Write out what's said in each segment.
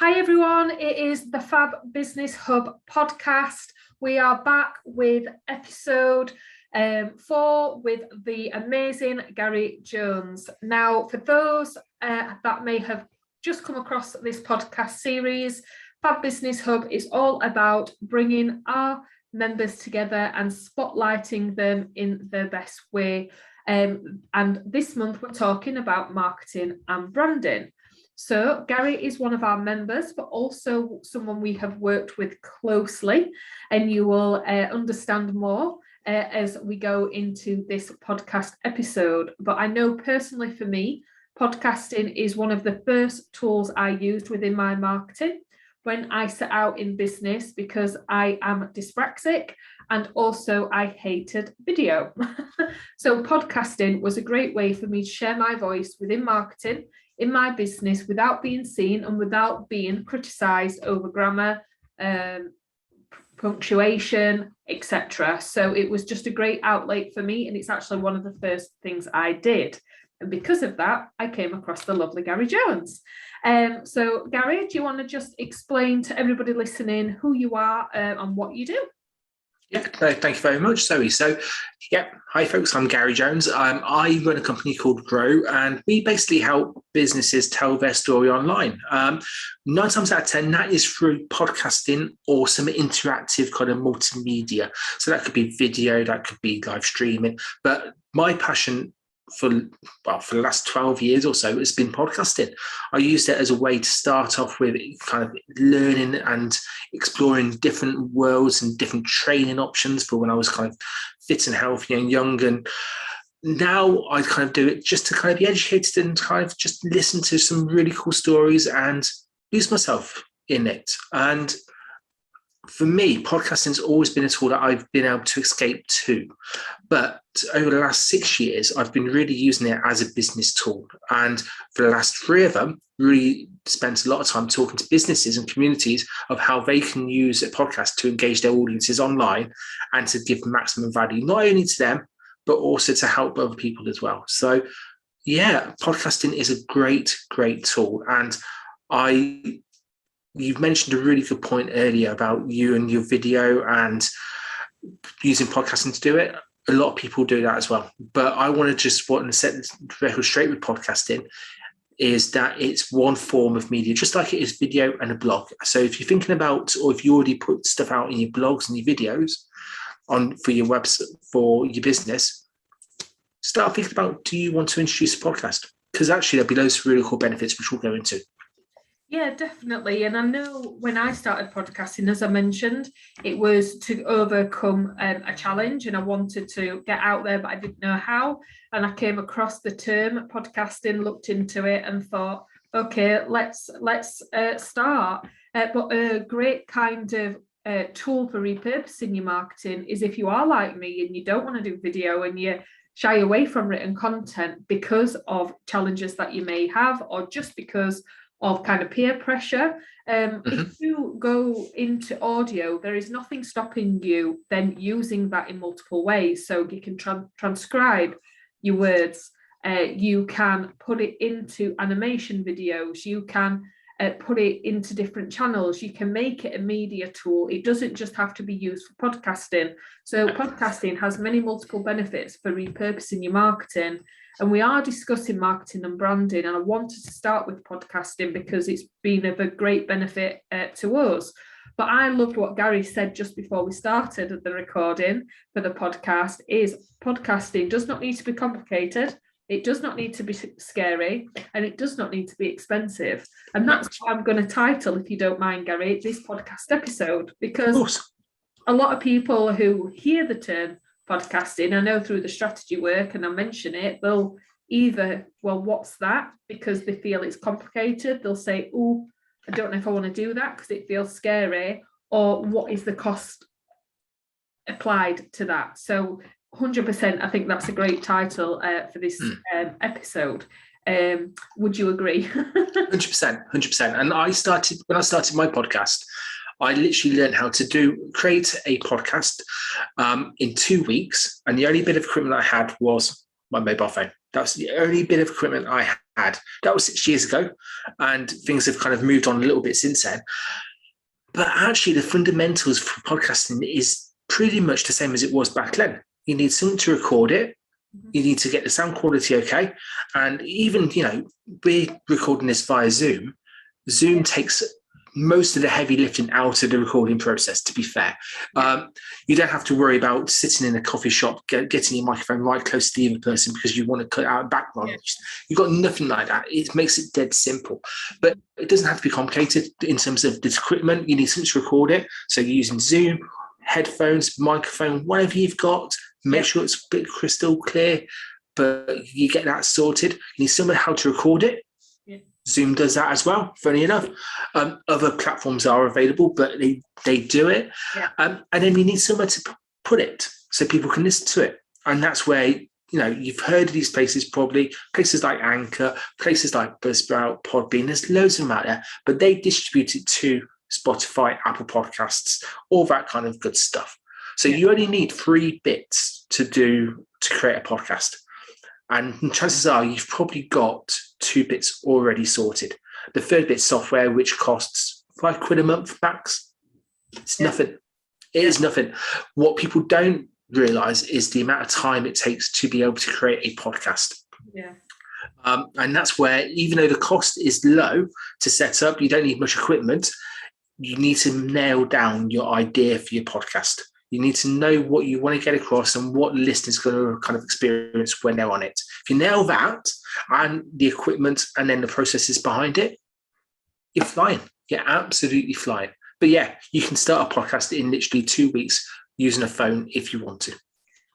Hi everyone, it is the Fab Business Hub podcast. We are back with episode 4 with the amazing Gary Jones. Now, for those that may have just come across this podcast series, Fab Business Hub is all about bringing our members together and spotlighting them in the best way. And this month we're talking about marketing and branding. So Gary is one of our members, but also someone we have worked with closely, and you will understand more as we go into this podcast episode. But I know personally for me, podcasting is one of the first tools I used within my marketing when I set out in business, because I am dyslexic and also I hated video. So podcasting was a great way for me to share my voice within marketing, in my business, without being seen and without being criticised over grammar, punctuation, etc. So it was just a great outlet for me, and it's actually one of the first things I did. And because of that, I came across the lovely Gary Jones. So Gary, do you want to just explain to everybody listening who you are and what you do? Yeah, thank you very much, Zoe. So, hi folks, I'm Gary Jones. I run a company called Grow, and we basically help businesses tell their story online. 9 times out of 10, that is through podcasting or some interactive kind of multimedia. So that could be video, that could be live streaming. But my passion for the last 12 years or so, it's been podcasting. I used it as a way to start off with kind of learning and exploring different worlds and different training options for when I was kind of fit and healthy and young. And now I kind of do it just to kind of be educated and kind of just listen to some really cool stories and lose myself in it. And for me, podcasting has always been a tool that I've been able to escape to. But over the last 6 years, I've been really using it as a business tool. And for the last 3 of them, really spent a lot of time talking to businesses and communities of how they can use a podcast to engage their audiences online and to give maximum value, not only to them, but also to help other people as well. So, yeah, podcasting is a great, great tool. And you've mentioned a really good point earlier about you and your video and using podcasting to do it. A lot of people do that as well. But I want to set the record straight with podcasting is that it's one form of media, just like it is video and a blog. So if you're thinking about, or if you already put stuff out in your blogs and your videos for your website, for your business, start thinking about, do you want to introduce a podcast? Because actually there'll be loads of really cool benefits, which we'll go into. Yeah, definitely. And I know when I started podcasting, as I mentioned, it was to overcome a challenge, and I wanted to get out there, but I didn't know how. And I came across the term podcasting, looked into it and thought, okay, let's start. But a great kind of tool for repurposing your marketing is if you are like me and you don't want to do video and you shy away from written content because of challenges that you may have, or just because of kind of peer pressure. If you go into audio, there is nothing stopping you then using that in multiple ways. So you can transcribe your words, you can put it into animation videos, you can put it into different channels, you can make it a media tool. It doesn't just have to be used for podcasting. So podcasting has many multiple benefits for repurposing your marketing. And we are discussing marketing and branding, and I wanted to start with podcasting because it's been of a great benefit to us. But I loved what Gary said just before we started the recording for the podcast, is podcasting does not need to be complicated, it does not need to be scary, and it does not need to be expensive. And that's what I'm going to title, if you don't mind, Gary, this podcast episode, because a lot of people who hear the term podcasting, I know through the strategy work, and I mention it, they'll either, well, what's that? Because they feel it's complicated. They'll say, oh, I don't know if I want to do that because it feels scary, or what is the cost applied to that? So 100%, I think that's a great title for this episode. Would you agree? 100%. And when I started my podcast, I literally learned how to create a podcast in 2 weeks. And the only bit of equipment I had was my mobile phone. That was the only bit of equipment I had. That was 6 years ago, and things have kind of moved on a little bit since then. But actually, the fundamentals for podcasting is pretty much the same as it was back then. You need something to record it. You need to get the sound quality okay. And even, we're recording this via Zoom. Zoom takes most of the heavy lifting out of the recording process, to be fair. You don't have to worry about sitting in a coffee shop, getting your microphone right close to the other person because you want to cut out background. You've got nothing like that. It makes it dead simple. But it doesn't have to be complicated in terms of the equipment. You need something to record it. So you're using Zoom, headphones, microphone, whatever you've got. Make sure it's a bit crystal clear, but you get that sorted. You need someone how to record it. Zoom does that as well, funny enough. Other platforms are available, but they do it. And then you need somewhere to put it so people can listen to it. And that's where, you've heard of these places, probably places like Anchor, places like Buzzsprout, Podbean. There's loads of them out there, but they distribute it to Spotify, Apple Podcasts, all that kind of good stuff. So you only need 3 bits to create a podcast. And chances are you've probably got 2 bits already sorted. The third bit's software, which costs £5 a month max. It's nothing. It is nothing. What people don't realize is the amount of time it takes to be able to create a podcast. And that's where, even though the cost is low to set up, you don't need much equipment. You need to nail down your idea for your podcast. You need to know what you want to get across and what listeners are going to kind of experience when they're on it. If you nail that and the equipment and then the processes behind it, you're flying. You're absolutely flying. But yeah, you can start a podcast in literally 2 weeks using a phone if you want to.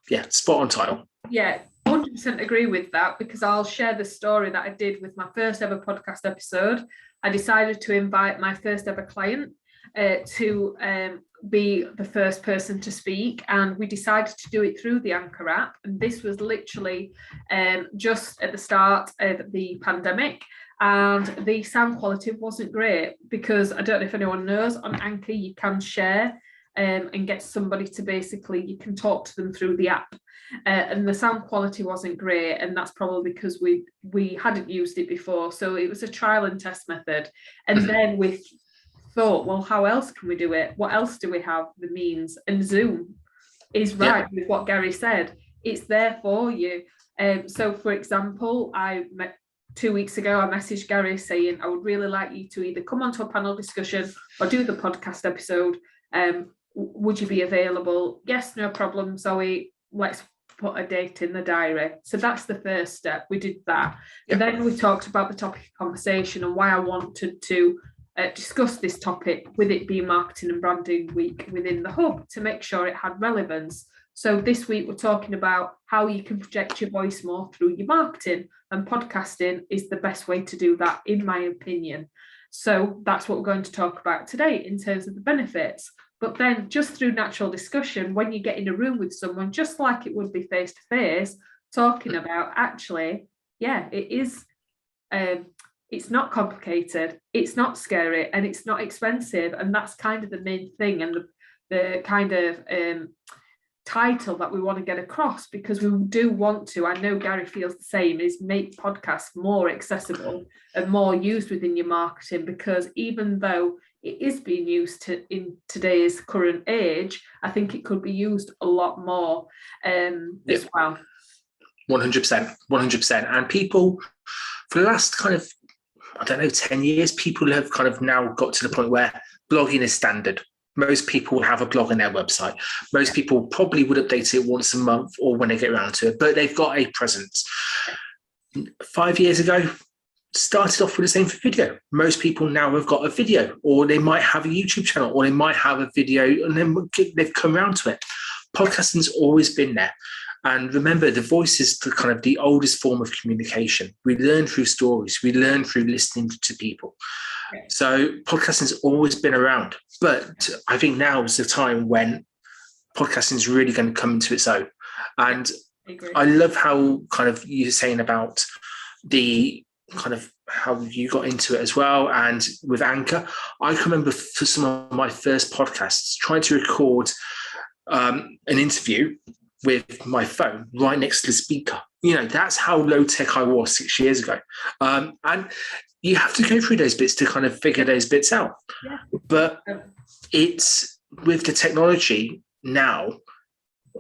Yeah, spot on title. Yeah, 100% agree with that, because I'll share the story that I did with my first ever podcast episode. I decided to invite my first ever client to be the first person to speak, and we decided to do it through the Anchor app. And this was literally just at the start of the pandemic, and the sound quality wasn't great, because I don't know if anyone knows, on Anchor you can share and get somebody to basically, you can talk to them through the app, and the sound quality wasn't great, and that's probably because we hadn't used it before. So it was a trial and test method, and then we thought, well, how else can we do it? What else do we have the means? And Zoom is right with what Gary said. It's there for you. So for example, 2 weeks ago, I messaged Gary saying, I would really like you to either come onto a panel discussion or do the podcast episode. Would you be available? Yes, no problem, Zoe. Let's put a date in the diary. So that's the first step. We did that. And then we talked about the topic of conversation and why I wanted to discuss this topic, with it being Marketing and Branding Week within the Hub, to make sure it had relevance. So this week we're talking about how you can project your voice more through your marketing, and podcasting is the best way to do that, in my opinion. So that's what we're going to talk about today in terms of the benefits. But then just through natural discussion, when you get in a room with someone, just like it would be face to face, talking about, actually, it is it's not complicated, it's not scary, and it's not expensive. And that's kind of the main thing, and the kind of title that we want to get across, because we do want to, I know Gary feels the same, is make podcasts more accessible and more used within your marketing, because even though it is being used in today's current age, I think it could be used a lot more as well. 100%. And people, for the last kind of, 10 years, people have kind of now got to the point where blogging is standard. Most people have a blog on their website. Most people probably would update it once a month or when they get around to it, but they've got a presence. 5 years ago, started off with the same for video. Most people now have got a video, or they might have a YouTube channel, or they might have a video, and then they've come around to it. Podcasting's always been there. And remember, the voice is the oldest form of communication. We learn through stories. We learn through listening to people. Okay. So podcasting's always been around. But I think now is the time when podcasting is really going to come into its own. And I love how you're saying about the how you got into it as well. And with Anchor, I can remember for some of my first podcasts trying to record an interview with my phone right next to the speaker. That's how low tech I was 6 years ago. And you have to go through those bits to kind of figure those bits out. Yeah. But it's with the technology now,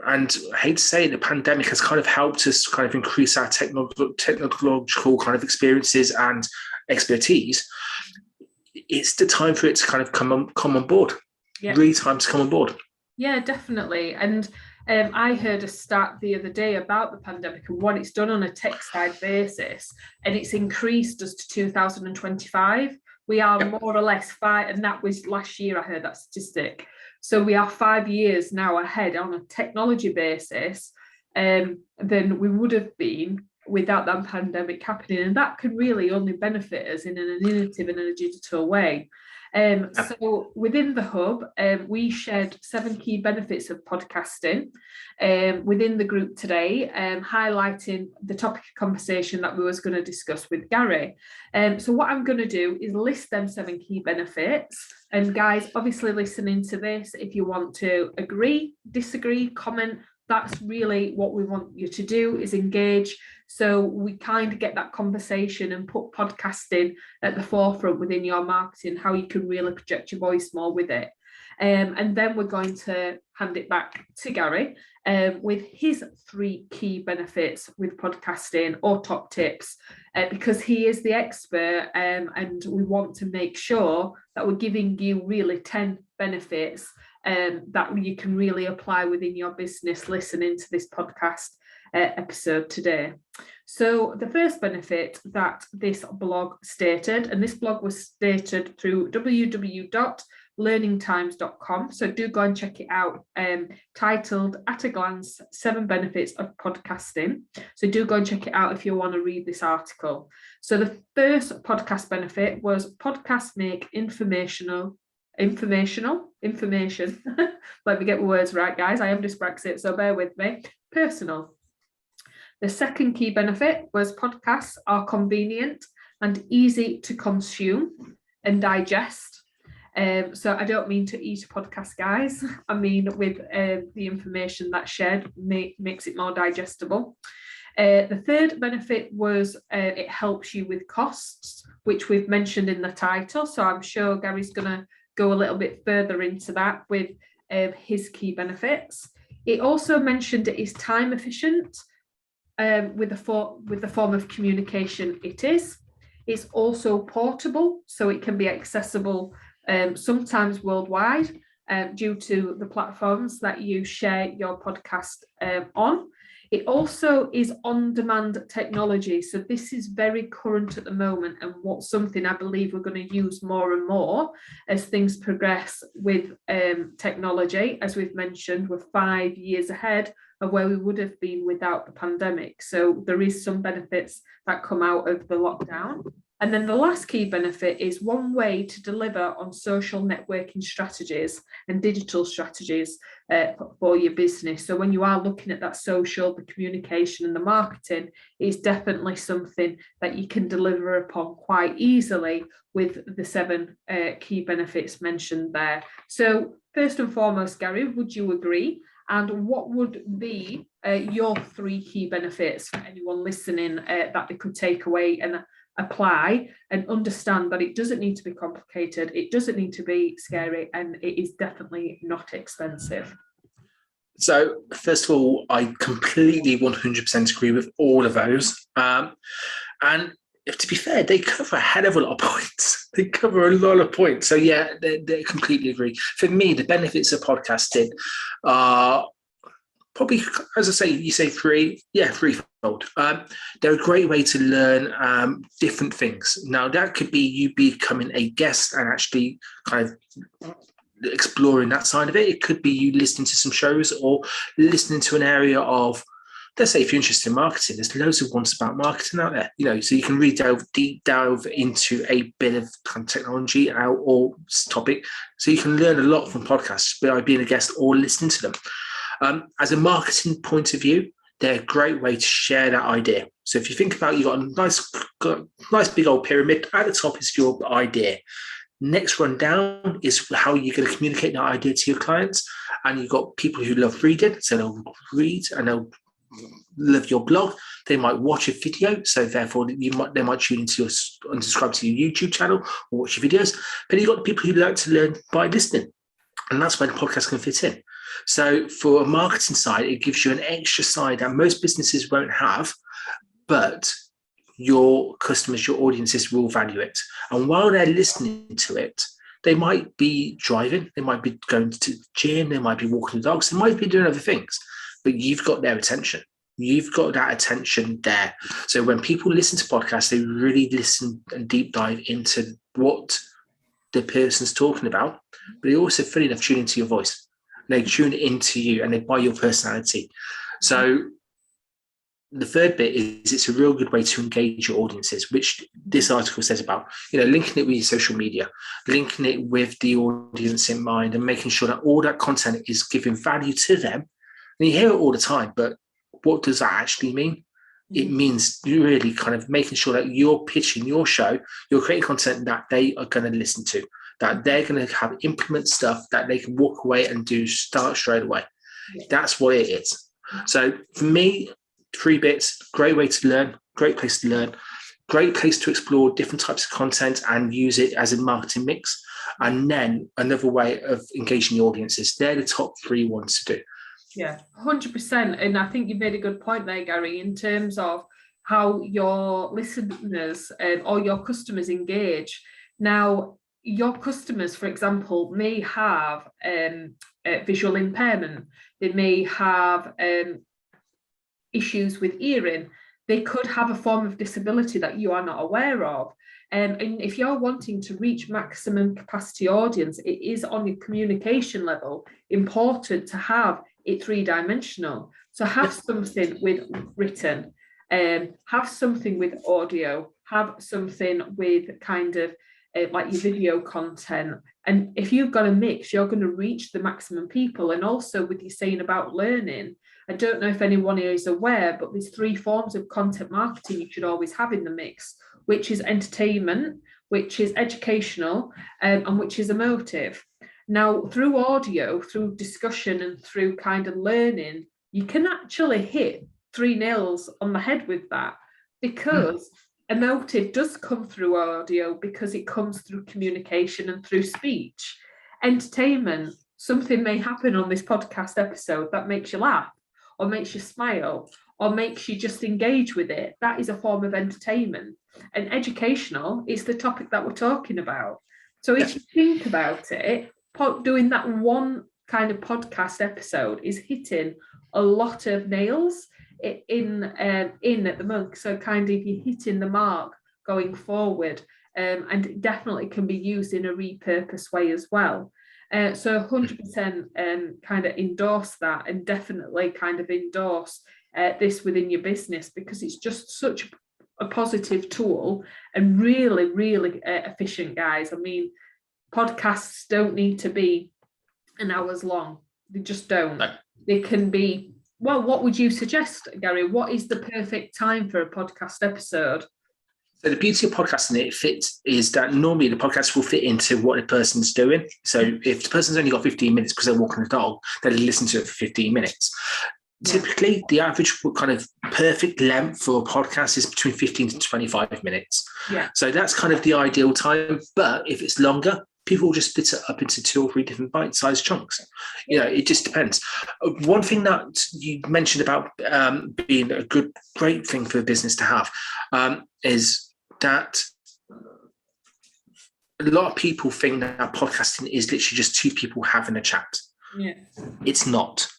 and I hate to say it, the pandemic has kind of helped us kind of increase our technological kind of experiences and expertise. It's the time for it to kind of come on board. Yeah. Really time to come on board. Yeah, definitely. And I heard a stat the other day about the pandemic and what it's done on a tech side basis, and it's increased us to 2025. We are more or less 5, and that was last year I heard that statistic. So we are 5 years now ahead on a technology basis than we would have been without that pandemic happening. And that can really only benefit us in an innovative and a digital way. So within the hub, we shared 7 key benefits of podcasting within the group today, highlighting the topic of conversation that we was going to discuss with Gary. So what I'm going to do is list them 7 key benefits. And guys, obviously listening to this, if you want to agree, disagree, comment, that's really what we want you to do, is engage. So we kind of get that conversation and put podcasting at the forefront within your marketing, how you can really project your voice more with it. And then we're going to hand it back to Gary with his 3 key benefits with podcasting or top tips, because he is the expert, and we want to make sure that we're giving you really 10 benefits that you can really apply within your business listening to this podcast episode today. So the first benefit that this blog stated, and this blog was stated through www.learningtimes.com, so do go and check it out, titled At a Glance, 7 Benefits of Podcasting. So do go and check it out if you want to read this article. So the first podcast benefit was podcasts make information. Let me get my words right, guys. I am dyslexic, so bear with me. Personal. The second key benefit was podcasts are convenient and easy to consume and digest. So I don't mean to eat a podcast, guys. I mean with the information that's shared makes it more digestible. The third benefit was it helps you with costs, which we've mentioned in the title. So I'm sure Gary's going to go a little bit further into that with his key benefits. It also mentioned it is time efficient with the form of communication it is. It's also portable, so it can be accessible sometimes worldwide due to the platforms that you share your podcast on. It also is on-demand technology. So this is very current at the moment, and what's something I believe we're going to use more and more as things progress with technology. As we've mentioned, we're 5 years ahead of where we would have been without the pandemic. So there is some benefits that come out of the lockdown. And then the last key benefit is one way to deliver on social networking strategies and digital strategies for your business. So when you are looking at that social, the communication and the marketing, it's definitely something that you can deliver upon quite easily with the 7 key benefits mentioned there. So first and foremost, Gary, would you agree? And what would be your 3 key benefits for anyone listening that they could take away and apply and understand that it doesn't need to be complicated, it doesn't need to be scary, and it is definitely not expensive? So first of all, I completely 100% agree with all of those. And to be fair, they cover a hell of a lot of points. They cover a lot of points. So yeah, they completely agree. For me, the benefits of podcasting are probably, as I say, you say 3, threefold. They're a great way to learn different things. Now, that could be you becoming a guest and actually kind of exploring that side of it. It could be you listening to some shows or listening to an area of, let's say, if you're interested in marketing, there's loads of ones about marketing out there, so you can really deep dive into a bit of kind of technology or topic. So you can learn a lot from podcasts by being a guest or listening to them. As a marketing point of view, they're a great way to share that idea. So if you think about, you've got a nice big old pyramid. At the top is your idea. Next run down is how you're going to communicate that idea to your clients. And you've got people who love reading, so they'll read and they'll love your blog. They might watch a video, so therefore they might tune into and subscribe to your YouTube channel or watch your videos. But you've got the people who like to learn by listening, and that's where the podcast can fit in. So for a marketing side, it gives you an extra side that most businesses won't have, but your customers, your audiences will value it. And while they're listening to it, they might be driving, they might be going to the gym, they might be walking the dogs, they might be doing other things, but you've got their attention. You've got that attention there. So when people listen to podcasts, they really listen and deep dive into what the person's talking about, but they also fully enough tune into your voice. They tune into you and they buy your personality. So the third bit is it's a real good way to engage your audiences, which this article says about, linking it with your social media, linking it with the audience in mind and making sure that all that content is giving value to them. And you hear it all the time, but what does that actually mean? It means you really kind of making sure that you're pitching your show, you're creating content that they are going to listen to, that they're going to have implement stuff that they can walk away and start straight away. That's what it is. So for me, 3 bits, great way to learn, great place to learn, great place to explore different types of content and use it as a marketing mix. And then another way of engaging the audiences. They're the top 3 ones to do. Yeah, 100%. And I think you made a good point there, Gary, in terms of how your listeners or your customers engage. Now, your customers, for example, may have visual impairment. They may have issues with hearing. They could have a form of disability that you are not aware of. And if you're wanting to reach maximum capacity audience, it is on your communication level important to have it 3-dimensional. So have something with written, have something with audio, have something with kind of like your video content. And if you've got a mix, you're going to reach the maximum people. And also with you saying about learning, I don't know if anyone here is aware, but there's 3 forms of content marketing you should always have in the mix, which is entertainment, which is educational, and which is emotive. Now, through audio, through discussion and through kind of learning, you can actually hit 3 nails on the head with that, because emotive does come through audio because it comes through communication and through speech. Entertainment, something may happen on this podcast episode that makes you laugh or makes you smile or makes you just engage with it. That is a form of entertainment. And educational is the topic that we're talking about. So if you think about it, doing that one kind of podcast episode is hitting a lot of nails in at the moment. So kind of you're hitting the mark going forward, and it definitely can be used in a repurposed way as well. So 100% kind of endorse that, and definitely kind of endorse this within your business, because it's just such a positive tool and really, really efficient, guys. I mean, podcasts don't need to be an hour's long. They just don't. No. They can be, well, what would you suggest, Gary? What is the perfect time for a podcast episode? So the beauty of podcasting, it fits, is that normally the podcast will fit into what the person's doing. So if the person's only got 15 minutes because they're walking the dog, they'll listen to it for 15 minutes. Typically, the average kind of perfect length for a podcast is between 15 to 25 minutes. Yeah. So that's kind of the ideal time. But if it's longer, people will just split it up into 2 or 3 different bite-sized chunks. It just depends. One thing that you mentioned about being a great thing for a business to have is that a lot of people think that podcasting is literally just 2 people having a chat. Yeah. It's not.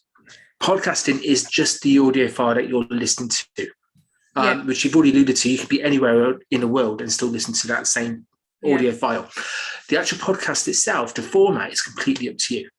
Podcasting is just the audio file that you're listening to, which you've already alluded to. You could be anywhere in the world and still listen to that same audio file. The actual podcast itself, the format is completely up to you.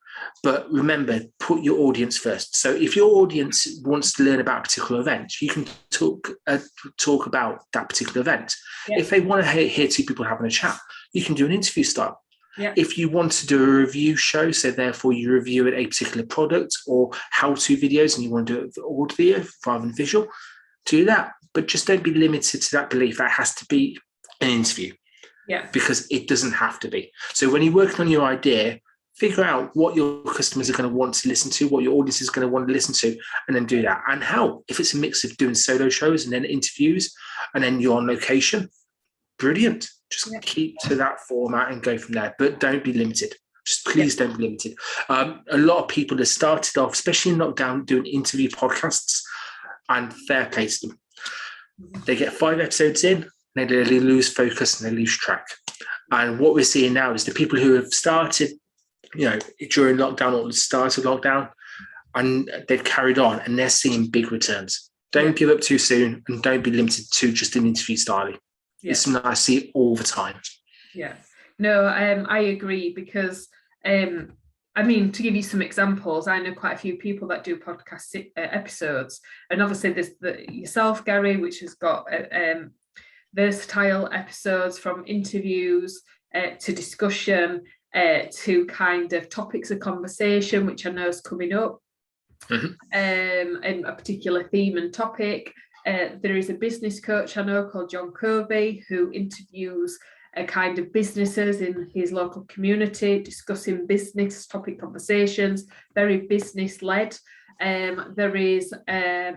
But remember, put your audience first. So if your audience wants to learn about a particular event, you can talk about that particular event. Yeah. If they want to hear 2 people having a chat, you can do an interview style. Yeah. If you want to do a review show, so therefore you review a particular product or how-to videos, and you want to do it audio rather than visual, do that. But just don't be limited to that belief that it has to be an interview. Yeah. Because it doesn't have to be. So when you're working on your idea, figure out what your customers are going to want to listen to, what your audience is going to want to listen to, and then do that. And how, if it's a mix of doing solo shows and then interviews, and then you're on location, brilliant. Just keep to that format and go from there. But don't be limited. Just please don't be limited. A lot of people have started off, especially in lockdown, doing interview podcasts, and fair play to them. They get 5 episodes in, and they lose focus and they lose track. And what we're seeing now is the people who have started, during lockdown or the start of lockdown, and they've carried on, and they're seeing big returns. Don't give up too soon, and don't be limited to just an interview style. It's something I see all the time. Yeah, no, I agree, because to give you some examples, I know quite a few people that do podcast episodes, and obviously there's yourself, Gary, which has got versatile episodes, from interviews to discussion to kind of topics of conversation, which I know is coming up, in a particular theme and topic. There is a business coach I know called John Covey, who interviews kind of businesses in his local community, discussing business topic conversations, very business led. There is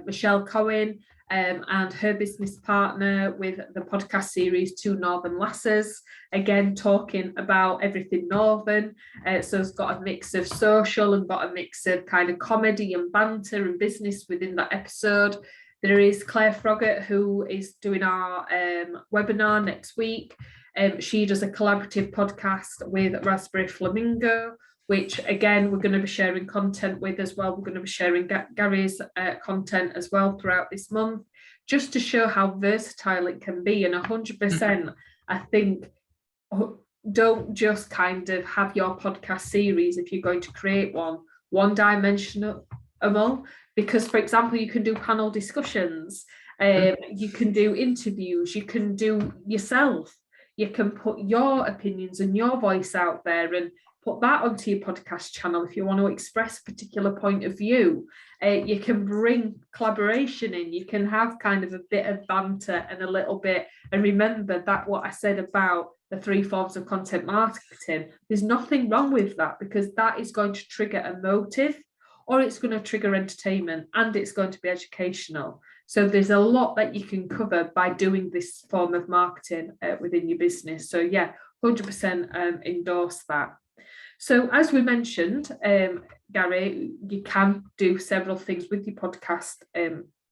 Michelle Cohen and her business partner with the podcast series Two Northern Lasses, again talking about everything Northern. So it's got a mix of social and got a mix of kind of comedy and banter and business within that episode. There is Claire Froggatt, who is doing our webinar next week. She does a collaborative podcast with Raspberry Flamingo, which again, we're going to be sharing content with as well. We're going to be sharing Gary's content as well throughout this month, just to show how versatile it can be. And 100%, I think, don't just kind of have your podcast series, if you're going to create one dimensional, because, for example, you can do panel discussions, you can do interviews, you can do yourself. You can put your opinions and your voice out there and put that onto your podcast channel if you want to express a particular point of view. You can bring collaboration in. You can have kind of a bit of banter and a little bit. And remember that what I said about the 3 forms of content marketing, there's nothing wrong with that, because that is going to trigger a motive, or it's going to trigger entertainment, and it's going to be educational. So there's a lot that you can cover by doing this form of marketing within your business. So 100% endorse that. So as we mentioned, Gary, you can do several things with your podcast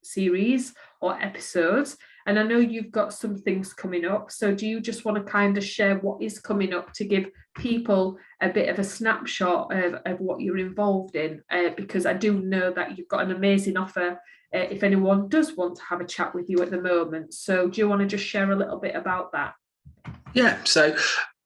series or episodes. And I know you've got some things coming up. So do you just want to kind of share what is coming up to give people a bit of a snapshot of what you're involved in? Because I do know that you've got an amazing offer if anyone does want to have a chat with you at the moment. So do you want to just share a little bit about that? Yeah, so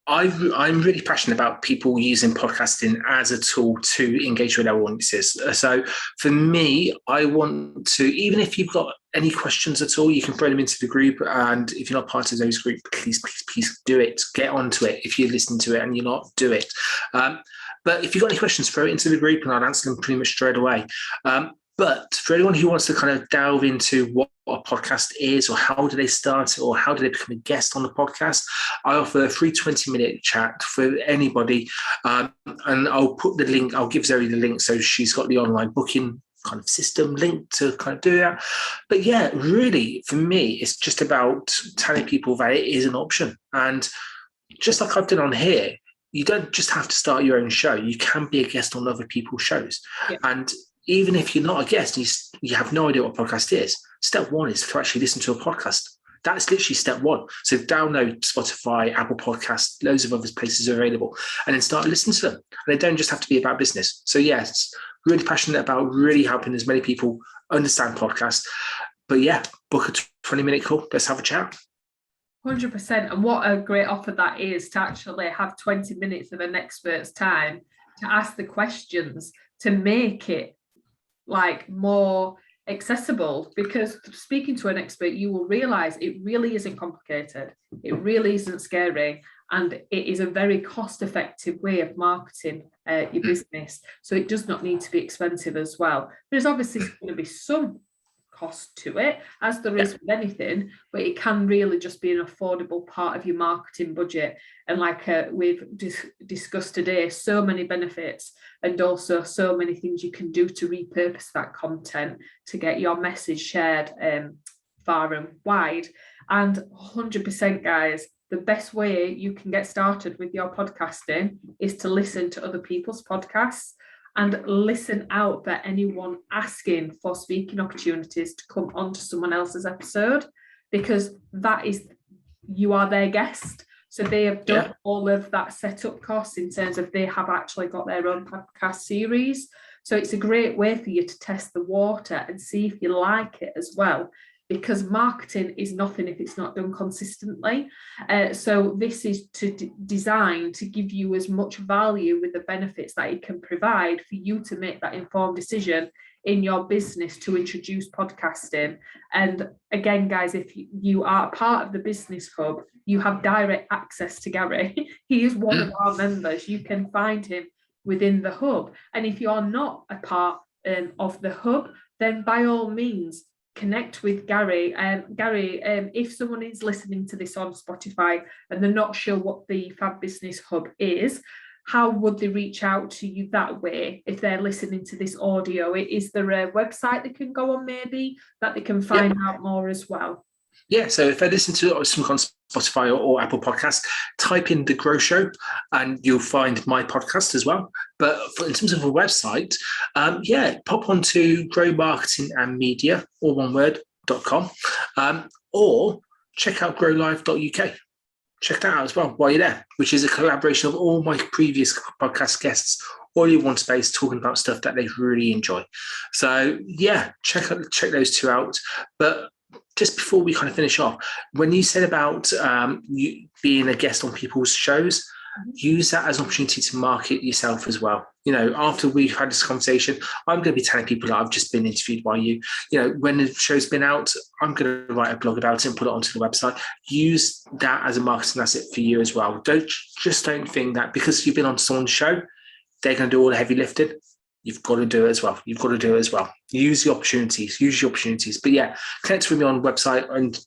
I'm really passionate about people using podcasting as a tool to engage with their audiences. So for me, I want to, even if you've got any questions at all, you can throw them into the group. And if you're not part of those groups, please do it. Get onto it. If you're listening to it and you're not, do it. But if you've got any questions, throw it into the group and I'll answer them pretty much straight away. But for anyone who wants to kind of delve into what a podcast is, or how do they start, or how do they become a guest on the podcast, I offer a free 20-minute chat for anybody. And I'll put the link, I'll give Zoe the link, so she's got the online booking kind of system link to kind of do that. But yeah, really, for me, it's just about telling people that it is an option. And just like I've done on here, you don't just have to start your own show. You can be a guest on other people's shows. Yeah. And even if you're not a guest, you have no idea what a podcast is, step one is to actually listen to a podcast. That's literally step one. So download Spotify, Apple Podcasts, loads of other places are available, and then start listening to them. And they don't just have to be about business. So yes, really passionate about really helping as many people understand podcasts. But yeah, book a 20-minute call. Let's have a chat. 100%. And what a great offer that is, to actually have 20 minutes of an expert's time to ask the questions, to make it like more accessible, because speaking to an expert, you will realize it really isn't complicated. It really isn't scary. And it is a very cost-effective way of marketing your business. So it does not need to be expensive as well. There's obviously going to be some cost to it, as there is with anything, but it can really just be an affordable part of your marketing budget. And like we've discussed today, so many benefits and also so many things you can do to repurpose that content to get your message shared far and wide. And 100%, guys, the best way you can get started with your podcasting is to listen to other people's podcasts and listen out for anyone asking for speaking opportunities to come onto someone else's episode, because that is, you are their guest. So they have done all of that setup costs in terms of they have actually got their own podcast series. So it's a great way for you to test the water and see if you like it as well, because marketing is nothing if it's not done consistently. So this is designed to give you as much value with the benefits that it can provide for you to make that informed decision in your business to introduce podcasting. And again, guys, if you are a part of the Business Hub, you have direct access to Gary. He is one of our members. You can find him within the hub. And if you're not a part of the hub, then by all means, connect with Gary. Gary, if someone is listening to this on Spotify and they're not sure what the Fab Business Hub is, how would they reach out to you that way if they're listening to this audio? Is there a website they can go on maybe that they can find out more as well? Yeah, so if they listen to some on Spotify or Apple Podcasts, type in The Grow Show and you'll find my podcast as well. But in terms of a website, pop onto Grow Marketing and Media, all one word, .com, or check out growlive.uk. Check that out as well while you're there, which is a collaboration of all my previous podcast guests, all in one space, talking about stuff that they really enjoy. So yeah, check those two out. But just before we kind of finish off, when you said about you being a guest on people's shows, use that as an opportunity to market yourself as well. You know, after we've had this conversation, I'm going to be telling people that I've just been interviewed by you. You know, when the show's been out, I'm going to write a blog about it and put it onto the website. Use that as a marketing asset for you as well. Don't think that because you've been on someone's show, they're going to do all the heavy lifting. You've got to do it as well. Use the opportunities. But yeah, connect with me on website and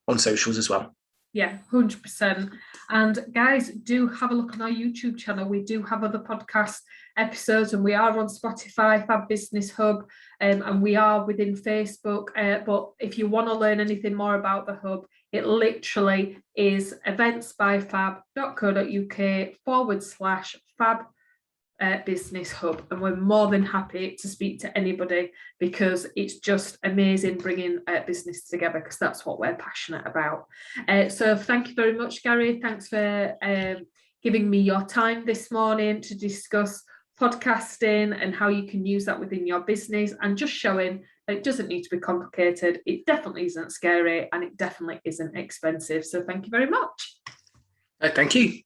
on socials as well. Yeah, 100%. And guys, do have a look on our YouTube channel. We do have other podcast episodes and we are on Spotify, Fab Business Hub, and we are within Facebook. But if you want to learn anything more about the hub, it literally is eventsbyfab.co.uk/Fab Business Hub, and we're more than happy to speak to anybody because it's just amazing bringing business together, because that's what we're passionate about. So thank you very much, Gary. Thanks for giving me your time this morning to discuss podcasting and how you can use that within your business, and just showing that it doesn't need to be complicated. It definitely isn't scary and it definitely isn't expensive. So thank you very much. Thank you.